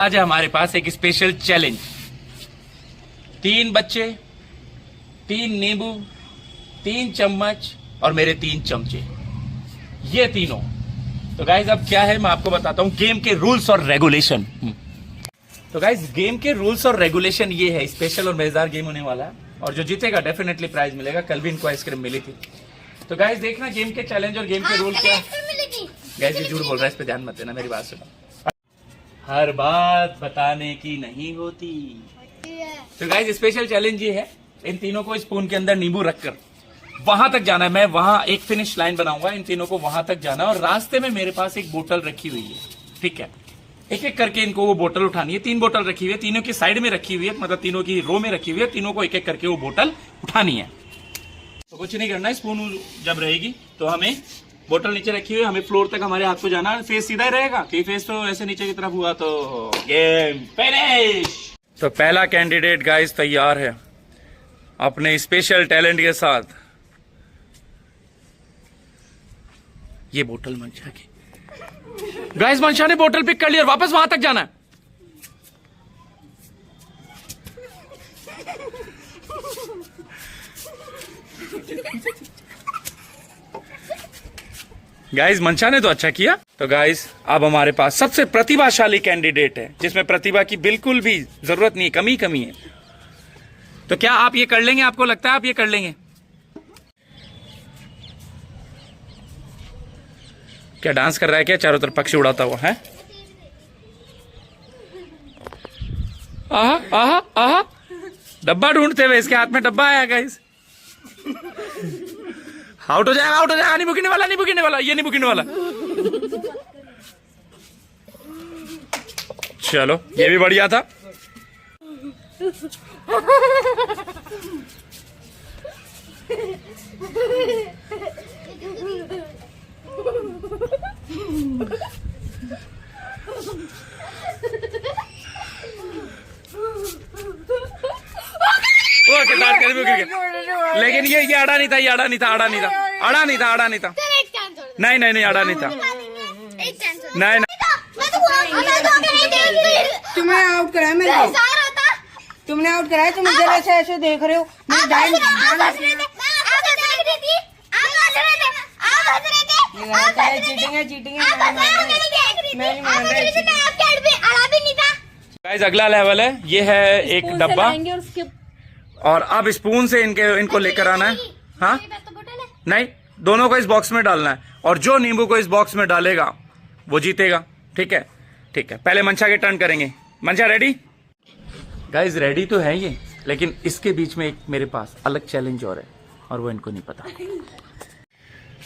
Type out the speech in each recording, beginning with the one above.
आज है हमारे पास एक स्पेशल चैलेंज। 3 बच्चे, 3 नींबू, 3 चम्मच और मेरे 3 चमचे, ये तीनों। तो गाइज अब क्या है मैं आपको बताता हूं गेम के रूल्स और रेगुलेशन। तो गाइज गेम के रूल्स और रेगुलेशन ये है, स्पेशल और मजेदार गेम होने वाला है और जो जीतेगा डेफिनेटली प्राइज मिलेगा। कल भी इनको आइसक्रीम मिली थी। तो गाइज देखना गेम के चैलेंज और गेम के रूल क्या है। गाइज ये झूठ बोल रहा है, इस पे ध्यान मत देना, मेरी बात सुनो। हर बात बताने की नहीं होती। तो गाइज स्पेशल चैलेंज ये है, इन तीनों को स्पून के अंदर नींबू रखकर वहां तक जाना है। मैं वहां एक फिनिश लाइन बनाऊंगा, इन तीनों को वहां तक जाना है और रास्ते में मेरे पास एक बोतल रखी हुई है, ठीक है। एक एक करके इनको वो बोतल उठानी है। 3 बोतल रखी हुई है, तीनों की साइड में रखी हुई है, मतलब तीनों की रो में रखी हुई है। तीनों को एक एक करके वो बोतल उठानी है। तो कुछ नहीं करना है, स्पून जब रहेगी तो हमें बोतल नीचे रखी हुई है, हमें फ्लोर तक हमारे हाथ को जाना है। फेस सीधा ही रहेगा कि फेस तो ऐसे नीचे की तरफ हुआ तो गेम फिनिश। तो पहला कैंडिडेट गाइस तैयार है अपने स्पेशल टैलेंट के साथ। ये बोतल मंशा की। गाइस मंशा ने बोतल पिक कर लिया और वापस वहां तक जाना है। गाइस मंशा ने तो अच्छा किया। तो गाइस अब हमारे पास सबसे प्रतिभाशाली कैंडिडेट है, जिसमें प्रतिभा की बिल्कुल भी जरूरत नहीं है, कमी है। तो क्या आप ये कर लेंगे? आपको लगता है आप ये कर लेंगे? क्या डांस कर रहा है क्या चारों तरफ पक्षी उड़ाता हुआ है? आहा आहा आहा, डब्बा ढूंढते हुए इसके हाथ में डब्बा आया गाइस। आउट हो जाएगा, आउट हो जाएगा। नहीं गिरने वाला, नहीं गिरने वाला, ये नहीं गिरने वाला। चलो ये भी बढ़िया था। लेकिन ये अड़ा नहीं था, ये अड़ा नहीं था, अड़ा नहीं था, अड़ा नहीं था, अड़ा नहीं था। नहीं नहीं नहीं, अड़ा नहीं था। नहीं नहीं, तुम्हें आउट कराया मेरे को, तुमने आउट कराया। तुम इधर ऐसे ऐसे देख रहे हो। चीटिंग है, चीटिंग है। मैं नहीं मान रहा। गाइस अगला लेवल है, ये है एक डब्बा और अब स्पून से इनको लेकर आना है। हाँ नहीं, दोनों को इस बॉक्स में डालना है और जो नींबू को इस बॉक्स में डालेगा वो जीतेगा, ठीक है। ठीक है, पहले मंशा के टर्न करेंगे। मंशा रेडी? गाइस रेडी तो है ये, लेकिन इसके बीच में एक मेरे पास अलग चैलेंज और है और वो इनको नहीं पता।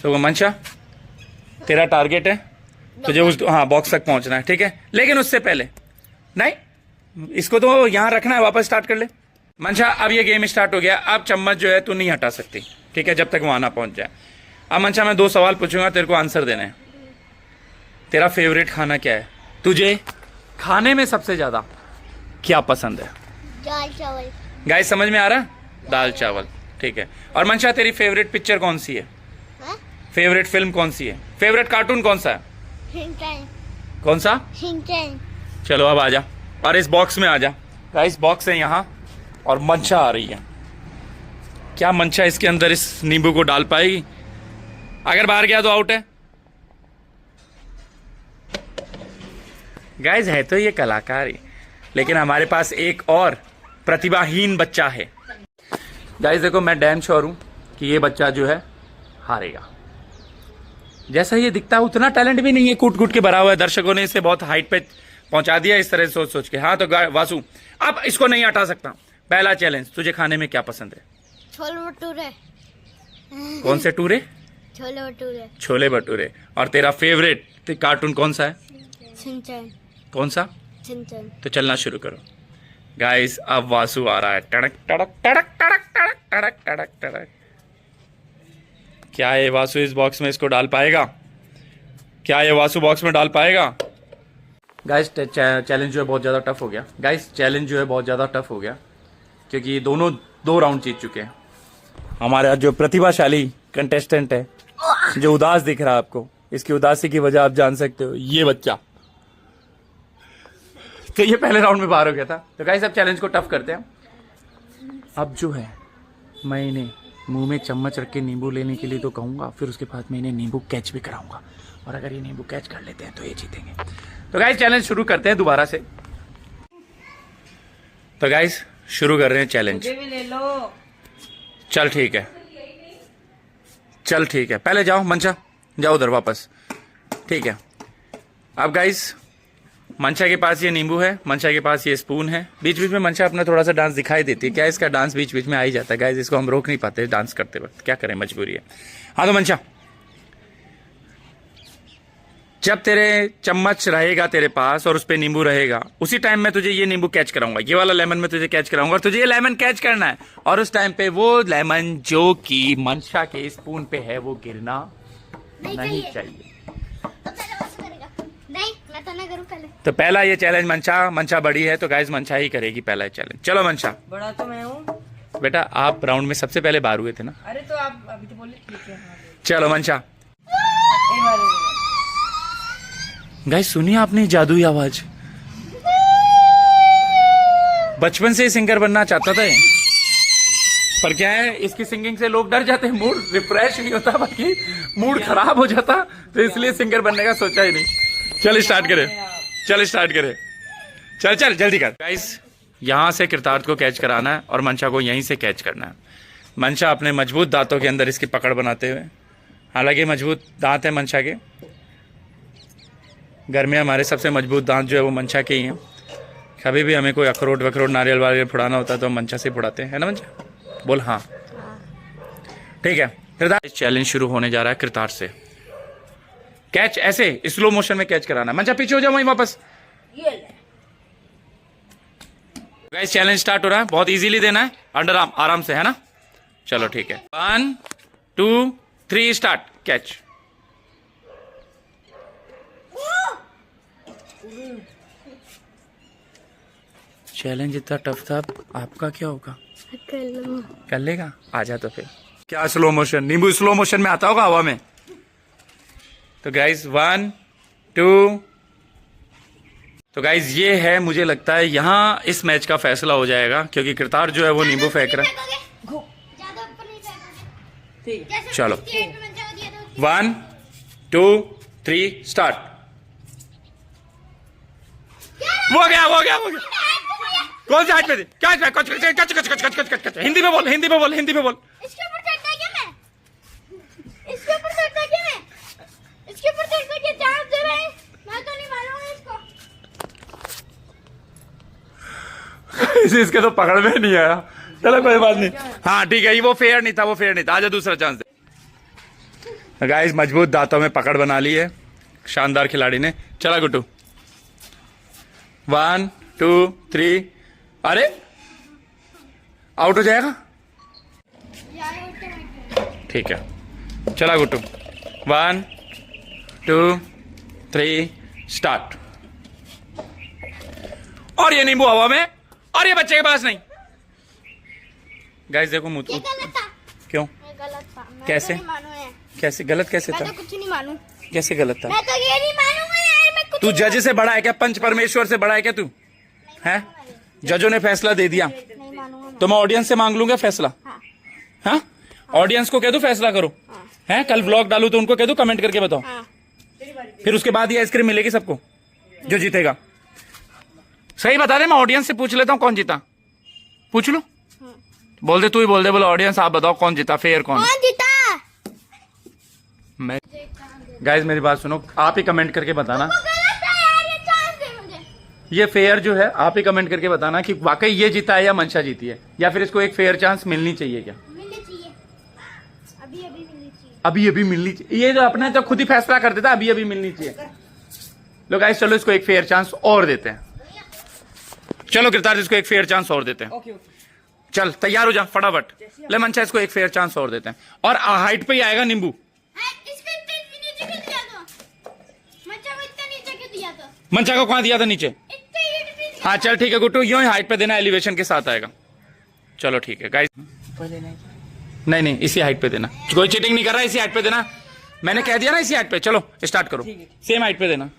तो मंशा तेरा टारगेट है, तुझे उस बॉक्स तक पहुंचना है, ठीक है। लेकिन उससे पहले नहीं, इसको तो यहां रखना है, वापस स्टार्ट कर ले। मंशा अब ये गेम स्टार्ट हो गया। अब चम्मच जो है तू नहीं हटा सकती, ठीक है, जब तक वहां ना पहुंच जाए। अब मंशा मैं 2 सवाल पूछूंगा, तेरे को आंसर देना है। तेरा फेवरेट खाना क्या है? तुझे खाने में सबसे ज्यादा क्या पसंद है? दाल चावल। गाइस समझ में आ रहा है? दाल चावल, ठीक है। और मंशा तेरी फेवरेट पिक्चर कौन सी है? फेवरेट फिल्म कौन सी है? फेवरेट कार्टून कौन सा है? कौन सा? चलो अब आ जा और इस बॉक्स में आ जा। गाइस बॉक्स है यहाँ और मंशा आ रही है। क्या मंशा इसके अंदर इस नींबू को डाल पाएगी? अगर बाहर गया तो आउट है। गाइस है तो ये कलाकार ही, लेकिन हमारे पास एक और प्रतिभाहीन बच्चा है। गाइस देखो मैं डैम श्योर हूं कि ये बच्चा जो है हारेगा। जैसा ये दिखता है उतना टैलेंट भी नहीं है, कूट कूट के भरा हुआ है। दर्शकों ने इसे बहुत हाइट पे पहुंचा दिया इस तरह सोच सोच के। हाँ तो वासु अब इसको नहीं हटा सकता। पहला चैलेंज, तुझे खाने में क्या पसंद है? छोले भटूरे। कौन से टूरे? छोले भटूरे। छोले भटूरे। और तेरा फेवरेट कार्टून कौन सा है? शिनचैन। कौन सा? शिनचैन। तो चलना शुरू करो। गाइस अब वासु आ रहा है। टड़क टड़क टड़क टड़क टड़क टड़क टड़क टड़क। क्या ये वासु इस बॉक्स में इसको डाल पाएगा? क्या ये वासु बॉक्स में डाल पाएगा? गाइस चैलेंज जो है बहुत ज्यादा टफ हो गया। गाइस चैलेंज जो है बहुत ज्यादा टफ हो गया क्योंकि ये दोनों 2 राउंड जीत चुके हैं। हमारा जो प्रतिभाशाली कंटेस्टेंट है, जो उदास दिख रहा है आपको, इसकी उदासी की वजह आप जान सकते हो, ये बच्चा। तो ये पहले राउंड में बाहर हो गया था। तो गाइस अब चैलेंज को टफ करते हैं। अब जो है मैं इन्हें मुंह में चम्मच रख के नींबू लेने के लिए तो कहूँगा, फिर उसके बाद मैं इन्हें नींबू कैच भी कराऊंगा, और अगर ये नींबू कैच कर लेते हैं तो ये जीतेंगे। तो गाइस चैलेंज शुरू करते हैं दोबारा से। तो गाइस शुरू कर रहे हैं चैलेंज। मुझे भी ले लो। चल ठीक है, चल ठीक है, पहले जाओ मंशा, जाओ उधर वापस। ठीक है, अब गाइस मंशा के पास ये नींबू है, मंशा के पास ये स्पून है। बीच बीच में मंशा अपना थोड़ा सा डांस दिखाई देती है। क्या इसका डांस बीच बीच में आ ही जाता है गाइस, इसको हम रोक नहीं पाते डांस करते वक्त, क्या करें, मजबूरी है। हाँ तो मंशा, जब तेरे चम्मच रहेगा तेरे पास और उस पे नींबू रहेगा, उसी टाइम में तुझे ये नींबू कैच कराऊंगा, ये वाला लेमन में तुझे कैच कराऊंगा, और तुझे ये लेमन कैच करना है। और उस टाइम पे वो लेमन जो कि मंशा के स्पून पे है वो गिरना नहीं चाहिए। नहीं, मैं तो ना करूँ पहले। तो पहला ये चैलेंज मंशा बड़ी है तो गाइस मंशा ही करेगी पहला चैलेंज। चलो मंशा, बड़ा तो मैं हूँ। बेटा आप राउंड में सबसे पहले बाहर हुए थे ना। अरे तो आप अभी तो बोले ठीक है। हाँ, चलो मंशा। एक बार गाइस सुनिए आपने जादुई आवाज, बचपन से सिंगर बनना चाहता था ये। पर क्या है, इसकी सिंगिंग से लोग डर जाते हैं, मूड रिफ्रेश नहीं होता बल्कि मूड खराब हो जाता, तो इसलिए सिंगर बनने का सोचा ही नहीं। चल स्टार्ट करे, चल स्टार्ट करे, चल चल जल्दी कर। गाइस यहां से कृतार्थ को कैच कराना है और मंशा को यहीं से कैच करना है। मंशा अपने मजबूत दांतों के अंदर इसकी पकड़ बनाते हुए, हालांकि मजबूत दांत है मंशा के, घर में हमारे सबसे मजबूत दांत जो है वो मंशा के ही हैं। कभी भी हमें कोई अखरोट वखरोट नारियल वारियल फुड़ाना होता है तो हम मंशा से फुड़ाते हैं, है ना मंशा? बोल हाँ। ठीक है, कृतार्थ चैलेंज शुरू होने जा रहा है कृतार्थ से। कैच ऐसे स्लो मोशन में कैच कराना है। मंशा पीछे हो जाओ वहीं वापस। गाइस चैलेंज स्टार्ट हो रहा है, बहुत इजीली देना है, अंडर आर्म आराम से, है ना? चलो ठीक है, 1 2 3 स्टार्ट। कैच। चैलेंज इतना टफ था, आपका क्या होगा? कर लेगा, आजा तो फिर। क्या स्लो मोशन, नींबू स्लो मोशन में आता होगा हवा में। तो गाइज 1 2। तो गाइज ये है, मुझे लगता है यहाँ इस मैच का फैसला हो जाएगा, क्योंकि कृतार्थ जो है वो नींबू फेंक रहा है। चलो 1 2 3 स्टार्ट। वो गया वो गया वो गया। कौन सी हाइट पे थी? क्या कच हिंदी में बोल, हिंदी में बोल, हिंदी में बोल। इसके ऊपर चढ़ता क्या मैं? इसके ऊपर चढ़ता क्या मैं? इसके ऊपर चढ़ता क्या चांस दे रहे हैं? मैं तो नहीं मानूंगा इसको। इसके तो पकड़ में नहीं आया। चलो कोई बात नहीं, हाँ ठीक है, वो फेयर नहीं था, वो फेयर नहीं था। आजा दूसरा चांस दे। गाइस मजबूत दांतों में पकड़ बना ली है शानदार खिलाड़ी ने। चला गुट्टू, 1 2 3। अरे आउट हो जाएगा, ठीक है। चला गुट्टू, 1 2 3 स्टार्ट। और ये नींबू हवा में, और ये बच्चे के पास नहीं। गाइस देखो मुझ क्यों, गलत था। मैं कैसे? तो नहीं मानू है। कैसे गलत, कैसे मैं था? तो कुछ नहीं मानू। कैसे गलत था? मैं तो ये नहीं मानूंगा यार, मैं कुछ तू जज से बड़ा है क्या? पंच परमेश्वर से बड़ा है क्या तू? है? जजों ने फैसला दे दिया नहीं मानूंगा मैं। तो मैं ऑडियंस से मांग लूंगा फैसला। हाँ। हाँ? ऑडियंस को कह दो फैसला करो। हाँ। है? कल व्लॉग डालू तो उनको कह दो कमेंट करके बताओ। हाँ। फिर उसके बाद ये आइसक्रीम मिलेगी सबको जो जीतेगा। सही बता दे, मैं ऑडियंस से पूछ लेता हूँ कौन जीता। पूछ लो, बोल दे, तू ही बोल दे, बोलो ऑडियंस आप बताओ कौन जीता, फेयर कौन? कौन जीता? मैं। गाइस मेरी बात सुनो, आप ही कमेंट करके बताना। वो गलत है यार, ये चांस दे मुझे। ये फेयर जो है, आप ही कमेंट करके बताना कि वाकई ये जीता है या मंशा जीती है, या फिर इसको एक फेयर चांस मिलनी चाहिए क्या? मिलनी चाहिए, अभी अभी मिलनी चाहिए। अभी अभी मिलनी चाहिए। ये जो अपने तो खुद ही फैसला कर देता, अभी अभी मिलनी चाहिए। लो गाइस चलो इसको एक फेयर चांस और देते हैं। चलो कृतार्थ इसको एक फेयर चांस और देते हैं। Okay okay. चल तैयार हो जा फटाफट। ले मंशा इसको एक फेयर चांस और देते हैं। और हाइट पे ही आएगा नींबू। इसको इतने नीचे क्यों दिया तो? मच्छा को इतना नीचे क्यों दिया तो? मंशा को कहाँ दिया था नीचे? इतने हीट भी हाँ चल ठीक है गुट्टू, यूं ही हाइट पे देना, एलिवेशन के साथ आएगा। चलो ठीक है गाइस। नहीं नहीं इसी हाइट पे देना, कोई चीटिंग नहीं कर रहा, इसी हाइट पे देना। मैंने कह दिया ना इसी हाइट पे। चलो स्टार्ट करो, सेम हाइट पे देना।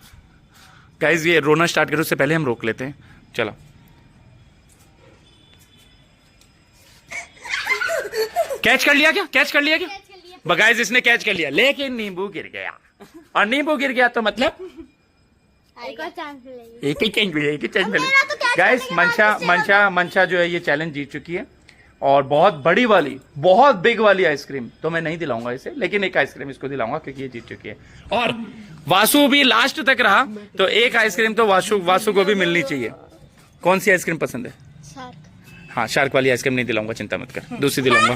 गाइस ये रोना स्टार्ट करो उससे पहले हम रोक लेते हैं। चलो कैच कर लिया क्या? कैच कर लिया क्या? कैच कर लिया। बगाइज इसने कैच कर लिया, लेकिन नींबू गिर गया। और नींबू गिर गया तो मतलब एक और चांस मिलेगी। एक ही चांस मेरा तो catch गाइस करने के बाद मंशा जो है ये चैलेंज जीत चुकी है। और बहुत बड़ी वाली, बहुत बिग वाली आइसक्रीम तो मैं नहीं दिलाऊंगा इसे, लेकिन एक आइसक्रीम इसको दिलाऊंगा क्योंकि ये जीत चुकी है। और वासु भी लास्ट तक रहा, तो एक आइसक्रीम तो वासु को भी मिलनी चाहिए। कौन सी आइसक्रीम पसंद है? शार्क। हाँ, शार्क वाली आइसक्रीम नहीं दिलाऊंगा, चिंता मत कर, दूसरी दिलाऊंगा।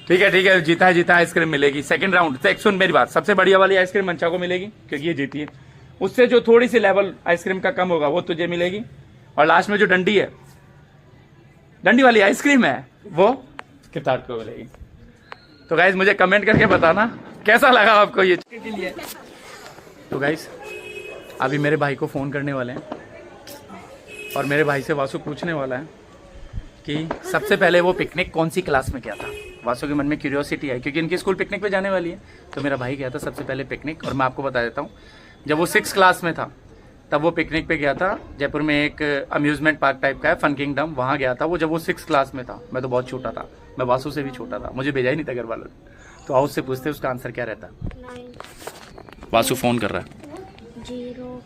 ठीक है, जीता है आइसक्रीम मिलेगी। सेकंड राउंड से सुन मेरी बात, सबसे बढ़िया वाली आइसक्रीम मंचा को मिलेगी क्योंकि ये जीती है। उससे जो थोड़ी सी लेवल आइसक्रीम का कम होगा वो तुझे मिलेगी। और लास्ट में जो डंडी है, डंडी वाली आइसक्रीम है, वो किताब को मिलेगी। तो गाइस मुझे कमेंट करके बताना कैसा लगा आपको ये। तो गाइस अभी मेरे भाई को फोन करने वाले हैं और मेरे भाई से वासु पूछने वाला है कि सबसे पहले वो पिकनिक कौन सी क्लास में गया था। वासु के मन में क्यूरियोसिटी है क्योंकि इनकी स्कूल पिकनिक पे जाने वाली है। तो मेरा भाई गया था सबसे पहले पिकनिक, और मैं आपको बता देता हूँ, जब वो 6th क्लास में था तब वो पिकनिक पे गया था। जयपुर में एक अम्यूजमेंट पार्क टाइप का है, फन किंगडम, वहाँ गया था वो जब वो 6th क्लास में था। मैं तो बहुत छोटा था, मैं वासु से भी छोटा था, मुझे भेजा ही नहीं था घर वालों ने। तो आओ उससे पूछते उसका आंसर क्या रहता। 9 वासु फोन कर रहा है। 0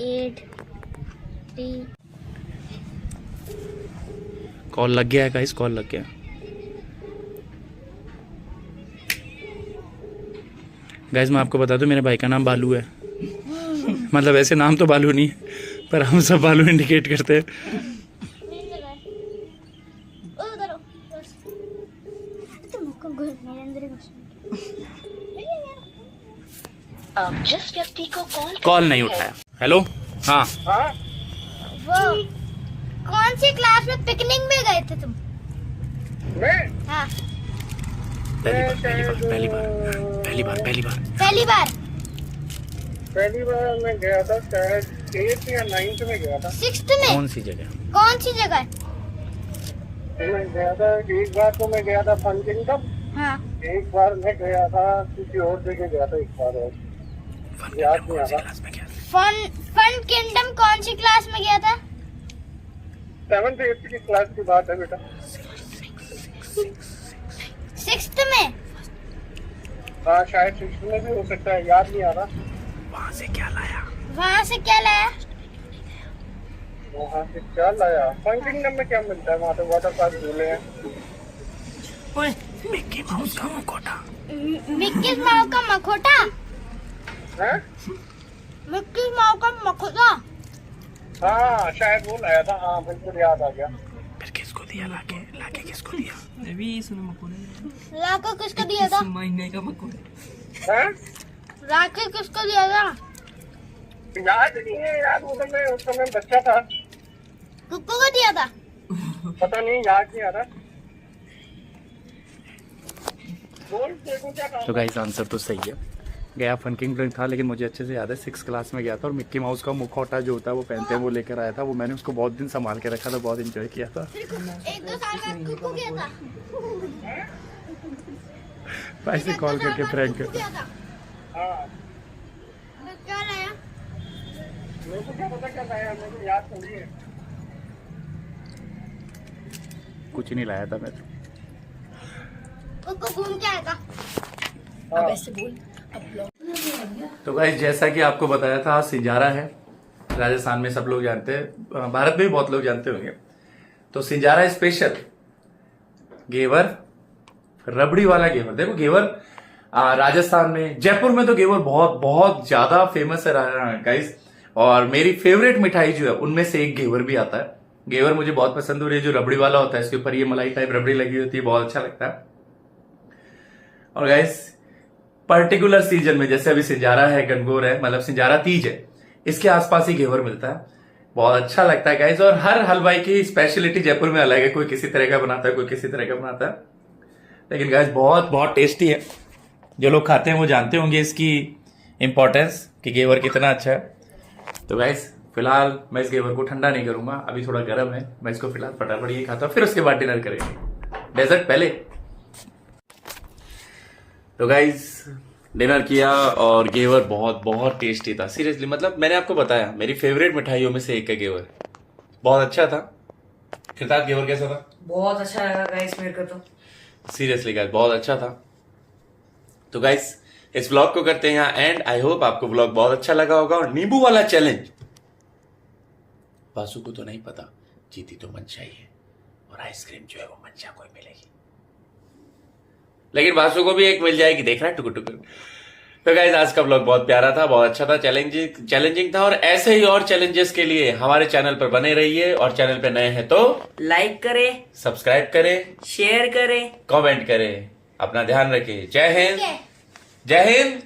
8 3 कॉल लग गया है गाइस, कॉल लग गया। गाइस मैं आपको बता दूं मेरे भाई का नाम बालू है। मतलब ऐसे नाम तो बालू नहीं है, पर हम सब बालू इंडिकेट करते हैं। मेरी जगह है। उधर आओ, बस। तुम को घुस मेरे अंदर ही घुस। अब जिस व्यक्ति को कॉल नहीं उठाया। हेलो, हाँ वो कौन सी क्लास में पिकनिक में गए थे तुम? मैं हाँ, पहली बार पहली बार मैं गया था शायद 8th या 9th में गया था। 6th में? कौन सी जगह? कौन सी जगह? मैं गया था, एक बार तो मैं गया था फन किंगडम, हाँ, एक बार मैं गया था किसी और जगह गया था, एक बार और याद नहीं आ रहा। फन किंगडम कौन सी क्लास में गया था? 7th 8th की क्लास की बात है बेटा। 6th में? हाँ शायद 6th में भी हो सकता है, याद नहीं आ रहा। वहाँ से क्या लाया? वहाँ से क्या लाया? फन किंगडम में क्या मिलता है? वहाँ पे वाटर पार्क झूले हैं। मिक्की माउस का मुखौटा। मिक्की माउस का मखोटा? हैं? मिक्की माउस का मखोटा? हाँ शायद वो लाया था, हाँ बिल्कुल याद आ गया। फिर किसको दिया? लाके किसको दिया? लाके किसको दिया था? हैं? लाके किसको दिया था? याद नहीं है यार, वो तो मैं उस समय बच्चा था। कुक्कू को दिया था? पता नहीं, याद नहीं आ रहा। बोल देखो क्या काम। तो गाइस आंसर तो सही है, गया फन किंगडम था, लेकिन मुझे अच्छे से याद है 6th क्लास में गया था। और मिक्की माउस का मुखौटा जो होता है वो पहनते हैं, वो लेकर आया था। वो मैंने उसको बहुत दिन संभाल के रखा था, बहुत एंजॉय किया था। 1-2 साल बाद कुक्कू गया था? भाई से कॉल करके प्रैंक कर। गया था? हाँ तो क्या लाया? मेरे को क्या पता क्या लाया, मेरे को याद नहीं है। कुछ नहीं लाया था मैं कुक्कू घूम के आया था? अब ऐसे बोल। तो गाइस जैसा कि आपको बताया था, सिंजारा है राजस्थान में, सब लोग जानते हैं, भारत में भी बहुत लोग जानते होंगे। तो सिंजारा स्पेशल घेवर, रबड़ी वाला घेवर। देखो घेवर राजस्थान में, जयपुर में तो घेवर बहुत बहुत ज्यादा फेमस है गाइस। और मेरी फेवरेट मिठाई जो है उनमें से एक घेवर भी आता है। घेवर मुझे बहुत पसंद हो रही है, जो रबड़ी वाला होता है, इसके ऊपर ये मलाई टाइप रबड़ी लगी होती है, बहुत अच्छा लगता है। और गाइस पर्टिकुलर सीजन में, जैसे अभी सिंजारा है, गणगौर है, मतलब सिंजारा तीज है, इसके आसपास ही घेवर मिलता है, बहुत अच्छा लगता है गाइस। और हर हलवाई की स्पेशलिटी जयपुर में अलग है, कोई किसी तरह का बनाता है, कोई किसी तरह का बनाता है, लेकिन गाइस बहुत बहुत टेस्टी है। जो लोग खाते हैं वो जानते होंगे इसकी इंपॉर्टेंस कि घेवर कितना अच्छा है। तो गाइस फिलहाल मैं इस घेवर को ठंडा नहीं करूंगा, अभी थोड़ा गर्म है, मैं इसको फिलहाल फटाफट ये खाता हूँ, फिर उसके बाद डिनर करेंगे। डेजर्ट पहले। तो गाइस डिनर किया और घेवर बहुत बहुत टेस्टी था सीरियसली। मतलब मैंने आपको बताया मेरी फेवरेट मिठाइयों में से एक है घेवर। बहुत अच्छा था। किरदार घेवर कैसा था? बहुत अच्छा लगा गाइस मेरे को तो। सीरियसली गाइस बहुत अच्छा था। तो गाइस इस व्लॉग को करते हैं यहाँ एंड। आई होप आपको व्लॉग बहुत अच्छा लगा होगा। और नींबू वाला चैलेंज बासु को तो नहीं पता, जीती तो मंशा ही है और आइसक्रीम जो है वो मंशा को ही मिलेगी, लेकिन बासु को भी एक मिल जाएगी, देख रहा है टुकुर टुकुर। तो गाइस आज का व्लॉग बहुत प्यारा था, बहुत अच्छा था, चैलेंजिंग था। और ऐसे ही और चैलेंजेस के लिए हमारे चैनल पर बने रहिए। और चैनल पे नए हैं तो लाइक करें, सब्सक्राइब करें, शेयर करें, कमेंट करें। अपना ध्यान रखें। जय हिंद, जय हिंद,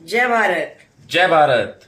जय भारत। जय भारत।